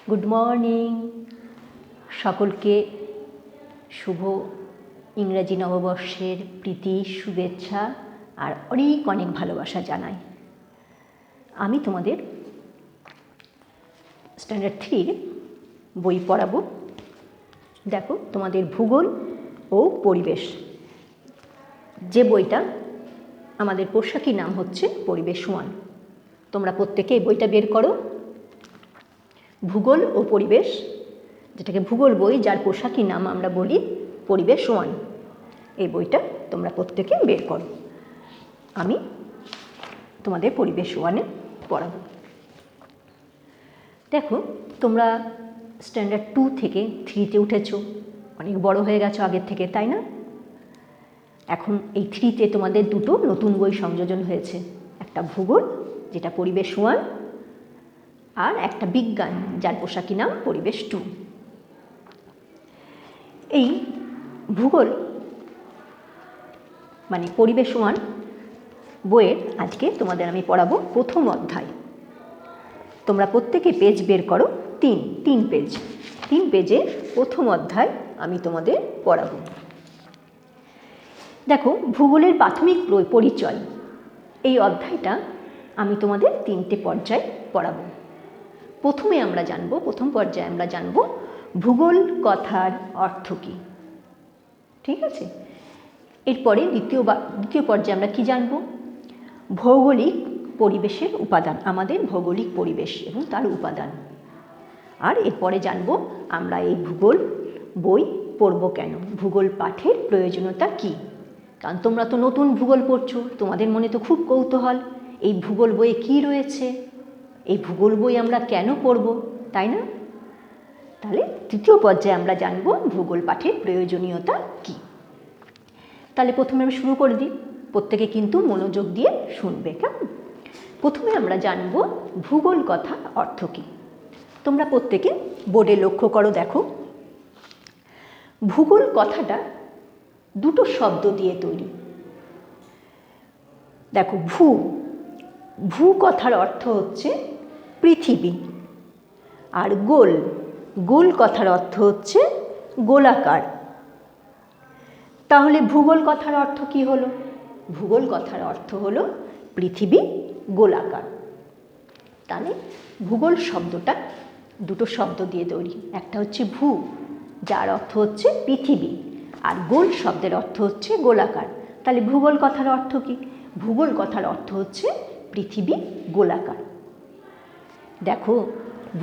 Good morning সকলকে শুভ ইংরাজি নববর্ষের প্রীতি শুভেচ্ছা আর অনেক অনেক ভালোবাসা জানাই। আমি তোমাদের স্ট্যান্ডার্ড 3 বই পড়াবো। দেখো, তোমাদের ভূগোল ও পরিবেশ যে বইটা, আমাদের পোশাকি নাম হচ্ছে পরিবেশ 1। তোমরা প্রত্যেকে এই বইটা বের করো। ভূগোল ও পরিবেশ, যেটাকে ভূগোল বই, যার পোশাকি নাম আমরা বলি পরিবেশ 1, এই বইটা তোমরা প্রত্যেকে বের করো। আমি তোমাদের পরিবেশ 1-এ পড়াবো। দেখো, তোমরা স্ট্যান্ডার্ড 2 থেকে 3-তে উঠেছো, অনেক বড় হয়ে গেছো আগের থেকে, তাই না? এখন এই 3-তে তোমাদের দুটো নতুন বই সংযোজন হয়েছে, একটা ভূগোল যেটা পরিবেশ 1, আর একটা বিজ্ঞান যার পোশাকি নাম পরিবেশ 2। এই ভূগোল মানে পরিবেশ 1 বইয়ের আজকে তোমাদের আমি পড়াবো প্রথম অধ্যায়। তোমরা প্রত্যেকে পেজ বের করো, তিন পেজে প্রথম অধ্যায় আমি তোমাদের পড়াবো। দেখো, ভূগোলের প্রাথমিক পরিচয়, এই অধ্যায়টা আমি তোমাদের 3টে পর্যায়ে পড়াবো। প্রথম পর্যায়ে আমরা জানব ভূগোল কথার অর্থ কী। ঠিক আছে? এরপরে দ্বিতীয় পর্যায়ে আমরা কি জানব? ভৌগোলিক পরিবেশের উপাদান, আমাদের ভৌগোলিক পরিবেশ এবং তার উপাদান। আর এরপরে জানব আমরা এই ভূগোল বই পড়ব কেন, ভূগোল পাঠের প্রয়োজনীয়তা কী। কারণ তোমরা তো নতুন ভূগোল পড়ছো, তোমাদের মনে তো খুব কৌতূহল, এই ভূগোল বইয়ে কী রয়েছে, এই ভূগোল বই আমরা কেন পড়ব, তাই না? তাহলে তৃতীয় পর্যায়ে আমরা জানব ভূগোল পাঠের প্রয়োজনীয়তা কী। তাহলে প্রথমে আমি শুরু করে দিই, প্রত্যেকে কিন্তু মনোযোগ দিয়ে শুনবে, কেমন? প্রথমে আমরা জানব ভূগোল কথা অর্থ কী। তোমরা প্রত্যেকে বোর্ডে লক্ষ্য করো, দেখো ভূগোল কথাটা দুটো শব্দ দিয়ে তৈরি। দেখো, ভূ কথার অর্থ হচ্ছে পৃথিবী, আর গোল কথার অর্থ হচ্ছে গোলাকার। তাহলে ভূগোল কথার অর্থ কি হলো? ভূগোল কথার অর্থ হলো পৃথিবী গোলাকার। তাহলে ভূগোল শব্দটা দুটো শব্দ দিয়ে তৈরি, একটা হচ্ছে ভূ, যার অর্থ হচ্ছে পৃথিবী, আর গোল শব্দের অর্থ হচ্ছে গোলাকার। তাহলে ভূগোল কথার অর্থ কি? ভূগোল কথার অর্থ হচ্ছে পৃথিবী গোলাকার। দেখো,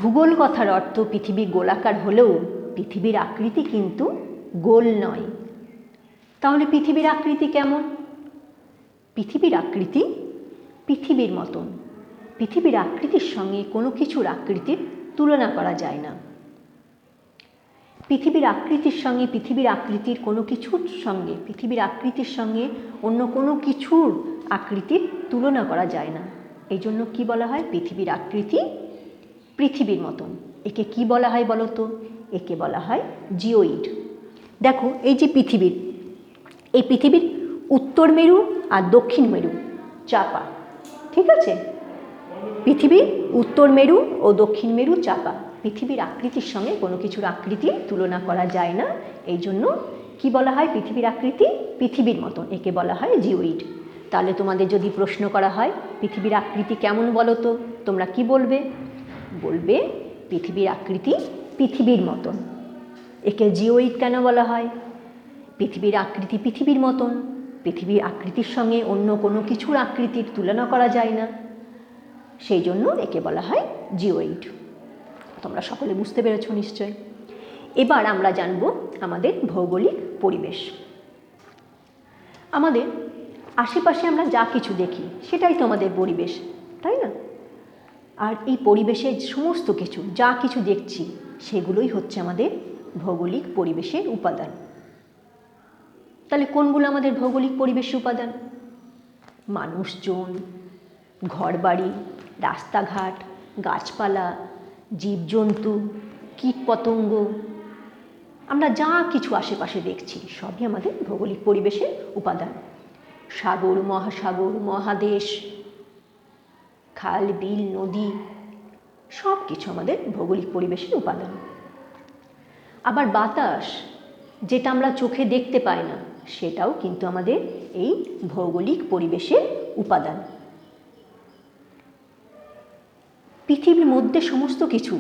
ভূগোল কথার অর্থ পৃথিবী গোলাকার হলেও পৃথিবীর আকৃতি কিন্তু গোল নয়। তাহলে পৃথিবীর আকৃতি কেমন? পৃথিবীর আকৃতি পৃথিবীর মতন। পৃথিবীর আকৃতির সঙ্গে কোনো কিছুর আকৃতির তুলনা করা যায় না। পৃথিবীর আকৃতির সঙ্গে পৃথিবীর আকৃতির সঙ্গে অন্য কোনো কিছুর আকৃতির তুলনা করা যায় না। এই জন্য কী বলা হয়? পৃথিবীর আকৃতি পৃথিবীর মতন। একে কি বলা হয় বলো তো? একে বলা হয় জিওইড। দেখো, এই যে এই পৃথিবীর উত্তর মেরু আর দক্ষিণ মেরু চাপা, ঠিক আছে? পৃথিবীর উত্তর মেরু ও দক্ষিণ মেরু চাপা। পৃথিবীর আকৃতির সঙ্গে কোনো কিছুর আকৃতির তুলনা করা যায় না। এই জন্য কী বলা হয়? পৃথিবীর আকৃতি পৃথিবীর মতন, একে বলা হয় জিওইড। তাহলে তোমাদের যদি প্রশ্ন করা হয় পৃথিবীর আকৃতি কেমন বলো তো, তোমরা কি বলবে? বলবে পৃথিবীর আকৃতি পৃথিবীর মতন। একে জিওইড কেন বলা হয়? পৃথিবীর আকৃতি পৃথিবীর মতন, পৃথিবীর আকৃতির সঙ্গে অন্য কোনো কিছুর আকৃতির তুলনা করা যায় না, সেই জন্য একে বলা হয় জিওইড। তোমরা সকলে বুঝতে পেরেছ নিশ্চয়। এবার আমরা জানব আমাদের ভৌগোলিক পরিবেশ। আমাদের আশেপাশে আমরা যা কিছু দেখি সেটাই তো আমাদের পরিবেশ, তাই না? আর এই পরিবেশের সমস্ত কিছু, যা কিছু দেখছি, সেগুলোই হচ্ছে আমাদের ভৌগোলিক পরিবেশের উপাদান। তাহলে কোনগুলো আমাদের ভৌগোলিক পরিবেশের উপাদান? মানুষজন, ঘরবাড়ি, রাস্তাঘাট, গাছপালা, জীবজন্তু, কীটপতঙ্গ, আমরা যা কিছু আশেপাশে দেখছি সবই আমাদের ভৌগোলিক পরিবেশের উপাদান। সাগর, মহাসাগর, মহাদেশ, খাল, বিল, নদী, সব কিছু আমাদের ভৌগোলিক পরিবেশের উপাদান। আবার বাতাস, যেটা আমরা চোখে দেখতে পাই না, সেটাও কিন্তু আমাদের এই ভৌগোলিক পরিবেশের উপাদান। পৃথিবীর মধ্যে সমস্ত কিছু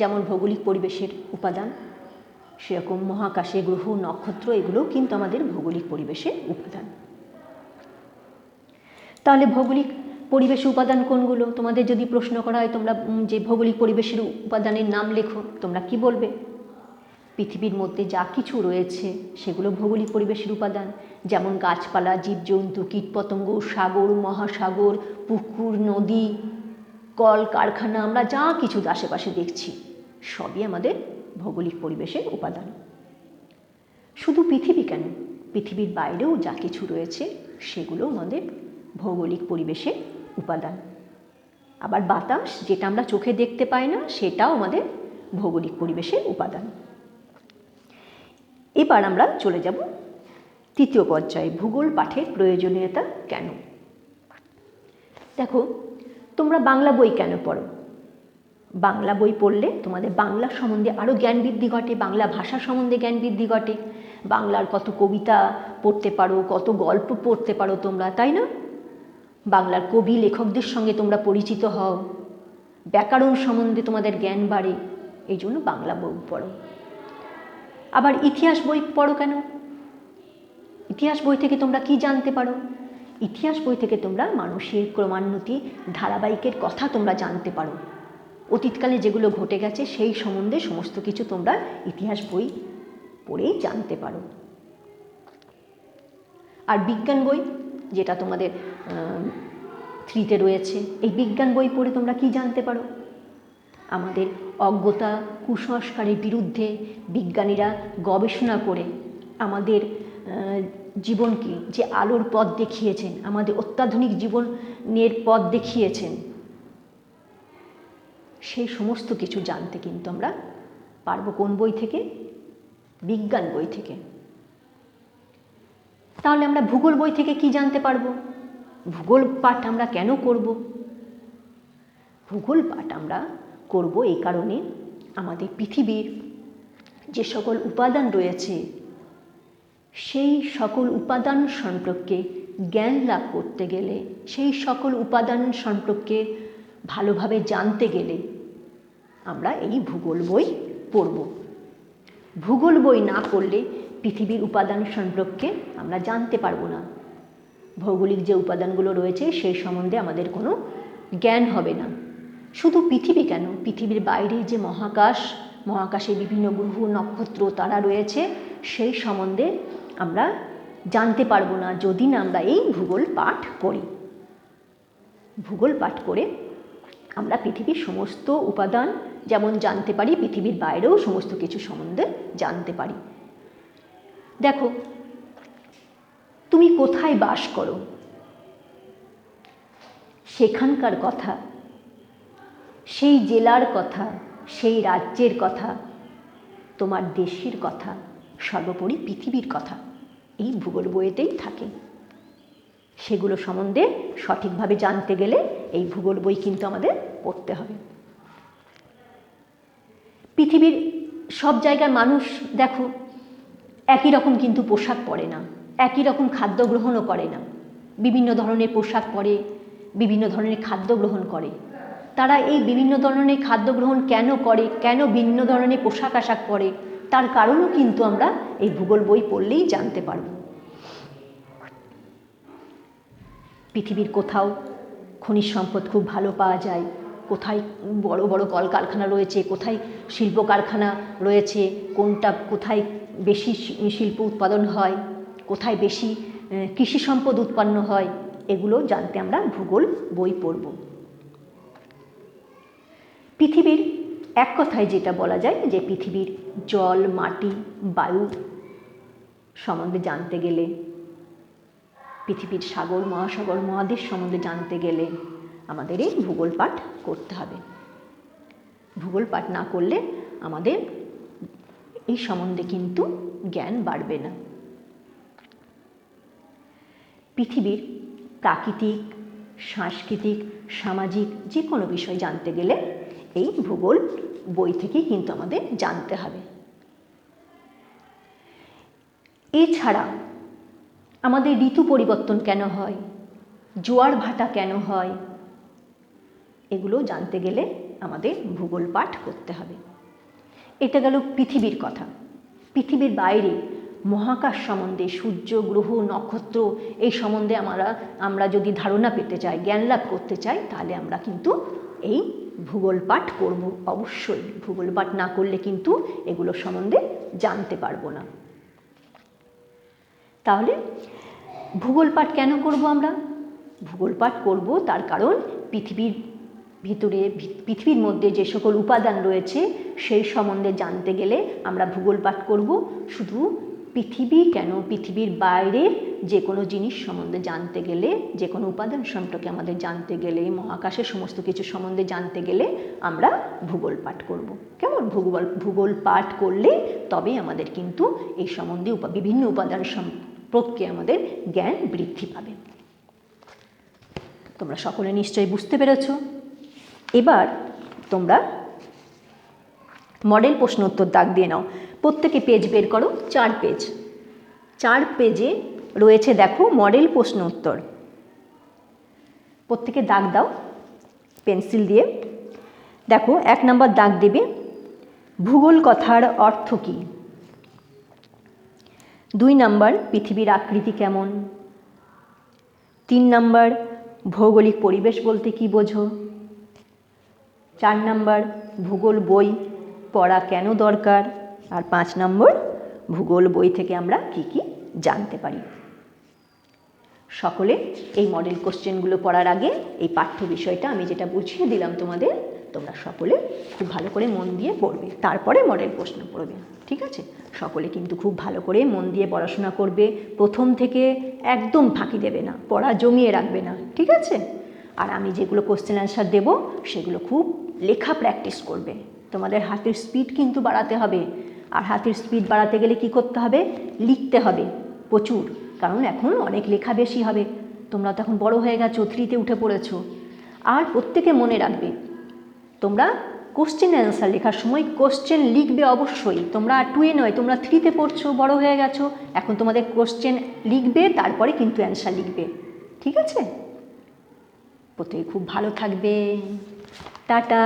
যেমন ভৌগোলিক পরিবেশের উপাদান, সেরকম মহাকাশে গ্রহ নক্ষত্র এগুলোও কিন্তু আমাদের ভৌগোলিক পরিবেশের উপাদান। তাহলে ভৌগোলিক পরিবেশের উপাদান কোনগুলো? তোমাদের যদি প্রশ্ন করা হয় তোমরা যে ভৌগোলিক পরিবেশের উপাদানের নাম লেখো, তোমরা কি বলবে? পৃথিবীর মধ্যে যা কিছু রয়েছে সেগুলো ভৌগোলিক পরিবেশের উপাদান, যেমন গাছপালা, জীবজন্তু, কীটপতঙ্গ, সাগর, মহাসাগর, পুকুর, নদী, কল কারখানা, আমরা যা কিছু আশেপাশে দেখছি সবই আমাদের ভৌগোলিক পরিবেশের উপাদান। শুধু পৃথিবী কেন, পৃথিবীর বাইরেও যা কিছু রয়েছে সেগুলো আমাদের ভৌগোলিক পরিবেশের উপাদান। আবার বাতাস, যেটা আমরা চোখে দেখতে পাই না, সেটাও আমাদের ভৌগোলিক পরিবেশের উপাদান। এবার আমরা চলে যাব তৃতীয় পর্যায়ে, ভূগোল পাঠের প্রয়োজনীয়তা কেন। দেখো, তোমরা বাংলা বই কেন পড়ো? বাংলা বই পড়লে তোমাদের বাংলা সম্বন্ধে আরও জ্ঞান বৃদ্ধি ঘটে, বাংলা ভাষা সম্বন্ধে জ্ঞান বৃদ্ধি ঘটে, বাংলার কত কবিতা পড়তে পারো, কত গল্প পড়তে পারো তোমরা, তাই না? বাংলার কবি লেখকদের সঙ্গে তোমরা পরিচিত হও, ব্যাকরণ সম্বন্ধে তোমাদের জ্ঞান বাড়ে, এই জন্য বাংলা বই পড়ো। আবার ইতিহাস বই পড়ো কেন? ইতিহাস বই থেকে তোমরা কি জানতে পারো? ইতিহাস বই থেকে তোমরা মানুষের ক্রমান্বতী ধারাবাহিকের কথা তোমরা জানতে পারো, অতীতকালে যেগুলো ঘটে গেছে সেই সম্বন্ধে সমস্ত কিছু তোমরা ইতিহাস বই পড়েই জানতে পারো। আর বিজ্ঞান বই, যেটা তোমাদের 3তে রয়েছে, এই বিজ্ঞান বই পড়ে তোমরা কি জানতে পারো? আমাদের অজ্ঞতা কুসংস্কারের বিরুদ্ধে বিজ্ঞানীরা গবেষণা করে আমাদের জীবনকে যে আলোর পথ দেখিয়েছেন, আমাদের অত্যাধুনিক জীবনের পথ দেখিয়েছেন, সেই সমস্ত কিছু জানতে কিন্তু আমরা পারবো কোন বই থেকে? বিজ্ঞান বই থেকে। তাহলে আমরা ভূগোল বই থেকে কি জানতে পারবো? ভূগোল পাঠ আমরা কেন করব? ভূগোল পাঠ আমরা করব এই কারণে, আমাদের পৃথিবীর যে সকল উপাদান রয়েছে সেই সকল উপাদান সম্পর্কে জ্ঞান লাভ করতে গেলে, সেই সকল উপাদান সম্পর্কে ভালোভাবে জানতে গেলে আমরা এই ভূগোল বই পড়ব। ভূগোল বই না পড়লে পৃথিবীর উপাদান সম্পর্কে আমরা জানতে পারবো না, ভৌগোলিক যে উপাদানগুলো রয়েছে সেই সম্বন্ধে আমাদের কোনো জ্ঞান হবে না। শুধু পৃথিবী কেন, পৃথিবীর বাইরে যে মহাকাশ, মহাকাশে বিভিন্ন গ্রহ নক্ষত্র তারা রয়েছে সেই সম্বন্ধে আমরা জানতে পারবো না যদি না আমরা এই ভূগোল পাঠ করি। ভূগোল পাঠ করে আমরা পৃথিবীর সমস্ত উপাদান যেমন জানতে পারি, পৃথিবীর বাইরেও সমস্ত কিছু সম্বন্ধে জানতে পারি। দেখো, তুমি কোথায় বাস করো সেখানকার কথা, সেই জেলার কথা, সেই রাজ্যের কথা, তোমার দেশের কথা, সর্বোপরি পৃথিবীর কথা এই ভূগোল বইয়েতেই থাকে। সেগুলো সম্বন্ধে সঠিকভাবে জানতে গেলে এই ভূগোল বই কিন্তু আমাদের পড়তে হবে। পৃথিবীর সব জায়গার মানুষ দেখো একই রকম কিন্তু পোশাক পরে না, একই রকম খাদ্য গ্রহণও করে না, বিভিন্ন ধরনের পোশাক পরে, বিভিন্ন ধরনের খাদ্য গ্রহণ করে। তারা এই বিভিন্ন ধরনের খাদ্য গ্রহণ কেন করে, কেন ভিন্ন ধরনের পোশাক আশাক পরে, তার কারণও কিন্তু আমরা এই ভূগোল বই পড়লেই জানতে পারব। পৃথিবীর কোথাও খনিজ সম্পদ খুব ভালো পাওয়া যায়, কোথায় বড় বড় কলকারখানা রয়েছে, কোথায় শিল্প কারখানা রয়েছে, কোথায় বেশি শিল্প উৎপাদন হয়, কোথায় বেশি কৃষি সম্পদ উৎপন্ন হয়, এগুলো জানতে আমরা ভূগোল বই পড়ব। পৃথিবীর এক কথায় যেটা বলা যায় যে পৃথিবীর জল, মাটি, বায়ু সম্বন্ধে জানতে গেলে, পৃথিবীর সাগর, মহাসাগর, মহাদেশ সম্বন্ধে জানতে গেলে আমাদের এই ভূগোল পাঠ করতে হবে। ভূগোল পাঠ না করলে আমাদের এই সম্বন্ধে কিন্তু জ্ঞান বাড়বে না। পৃথিবীর প্রাকৃতিক, সাংস্কৃতিক, সামাজিক যে কোনো বিষয় জানতে গেলে এই ভূগোল বই থেকেই কিন্তু আমাদের জানতে হবে। এছাড়া আমাদের ঋতু পরিবর্তন কেন হয়, জোয়ার ভাটা কেন হয়, এগুলো জানতে গেলে আমাদের ভূগোল পাঠ করতে হবে। এটা গেল পৃথিবীর কথা। পৃথিবীর বাইরে মহাকাশ সম্বন্ধে, সূর্য, গ্রহ, নক্ষত্র এই সম্বন্ধে আমরা যদি ধারণা পেতে চাই, জ্ঞান লাভ করতে চাই, তাহলে আমরা কিন্তু এই ভূগোল পাঠ করব। অবশ্যই ভূগোল পাঠ না করলে কিন্তু এগুলো সম্বন্ধে জানতে পারবো না। তাহলে ভূগোল পাঠ কেন করব আমরা? ভূগোল পাঠ করব তার কারণ পৃথিবীর মধ্যে যে সকল উপাদান রয়েছে সেই সম্বন্ধে জানতে গেলে আমরা ভূগোল পাঠ করব। শুধু পৃথিবী কেন, পৃথিবীর বাইরের যে কোনো জিনিস সম্বন্ধে জানতে গেলে, যে কোনো উপাদান সম্পর্কে আমাদের জানতে গেলে, মহাকাশের সমস্ত কিছু সম্বন্ধে জানতে গেলে আমরা ভূগোল পাঠ করব। কেমন? ভূগোল পাঠ করলে তবে আমাদের কিন্তু এই সম্বন্ধে বিভিন্ন উপাদান সম্পর্কে আমাদের জ্ঞান বৃদ্ধি পাবে। তোমরা সকলে নিশ্চয়ই বুঝতে পেরেছ। এবার তোমরা মডেল প্রশ্ন উত্তর দাগ দিয়ে নাও। প্রত্যেকে পেজ বের করো, 4 পেজ। 4 পেজে রয়েছে দেখো মডেল প্রশ্ন উত্তর। প্রত্যেকে দাগ দাও পেন্সিল দিয়ে। দেখো 1 নম্বর দাগ দেবে ভূগোল কথার অর্থ কী। 2 নম্বর পৃথিবীর আকৃতি কেমন। 3 নম্বর ভৌগোলিক পরিবেশ বলতে কী বোঝো। 4 নম্বর ভূগোল বই পড়া কেন দরকার। আর 5 নম্বর ভূগোল বই থেকে আমরা কি কি জানতে পারি। সকলে এই মডেল কোশ্চেনগুলো পড়ার আগে এই পাঠ্য বিষয়টা আমি যেটা বুঝিয়ে দিলাম তোমাদের, তোমরা সকলে খুব ভালো করে মন দিয়ে পড়বে, তারপরে মডেল প্রশ্ন পড়বে। ঠিক আছে? সকলে কিন্তু খুব ভালো করে মন দিয়ে পড়াশোনা করবে, প্রথম থেকে একদম ফাঁকি দেবে না, পড়া জমিয়ে রাখবে না। ঠিক আছে? আর আমি যেগুলো কোশ্চেন অ্যান্সার দেবো সেগুলো খুব লেখা প্র্যাকটিস করবে। তোমাদের হাতের স্পিড কিন্তু বাড়াতে হবে। আর হাতের স্পিড বাড়াতে গেলে কি করতে হবে? লিখতে হবে প্রচুর, কারণ এখন অনেক লেখা বেশি হবে। তোমরা তো এখন বড় হয়ে গেছো, 3তে উঠে পড়েছো। আর প্রত্যেকে মনে রাখবে, তোমরা কোশ্চেন অ্যান্সার লেখার সময় কোশ্চেন লিখবে অবশ্যই। তোমরা 2এ নয়, তোমরা 3তে পড়ছো, বড় হয়ে গেছো, এখন তোমাদের কোশ্চেন লিখবে, তারপরে কিন্তু অ্যান্সার লিখবে। ঠিক আছে? প্রত্যেকে খুব ভালো থাকবে। টাটা।